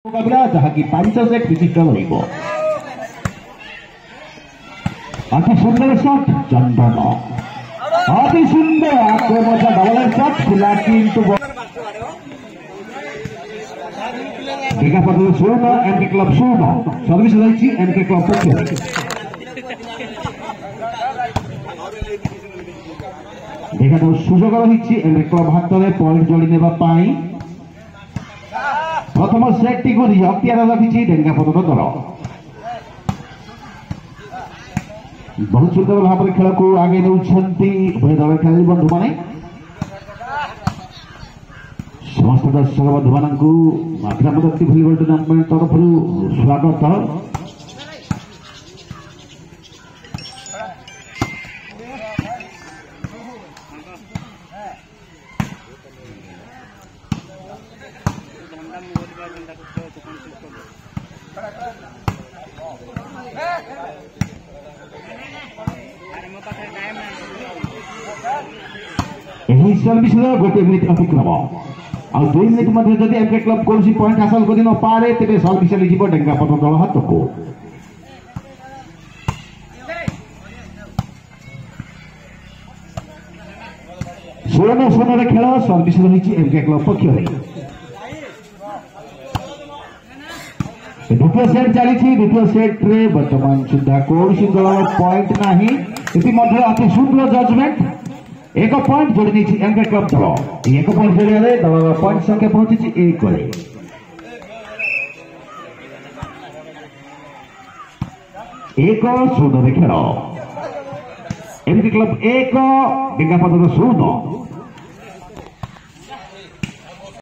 मुकाबला जहाँकि 5 सेट विशिष्ट रहिब। अति सुंदर शॉट चंदन, अति सुंदर आक्रमण डबल शॉट खुला किंतु ढेगा पदर 0 एमके क्लब 0 सर्विस रही एमके क्लब पक्ष ढेगा सुजोग रही एमके क्लब हाथ में पॉइंट जोड़ी नेबा पाई प्रथम सेट टी को अख्तियार रखी ढेगा पदर दल बहुत सुंदर भाव में खेल को आगे उभय दल खेल बंधु मैंने समस्त दर्शक बंधु मानू माथ्रापति भलिबल टूर्नामेंट तरफ स्वागत। सर्विस गोटे मिनिट अतिक्रम आ 2 मिनिट मध्य जदि एमके क्लब कौन पॉइंट हासिल कर न पारे तेरे सर्विस चलीज ढेगा पद दल हाथ को। षोलह सोलह खेल सर्विस रही एमके क्लब पक्ष द्वितीय सेट चली द्वितीय सेट रे वर्तमान सुधा कौन दल पॉइंट नहीं अति सुंदर जजमेंट एक पॉइंट जोड़ी नहीं एमके क्लब दल एक पॉइंट जोड़े दल पॉइंट संख्या पहुंची 1 1 0 खेल एमके क्लब 1 ढेगा पदर 0।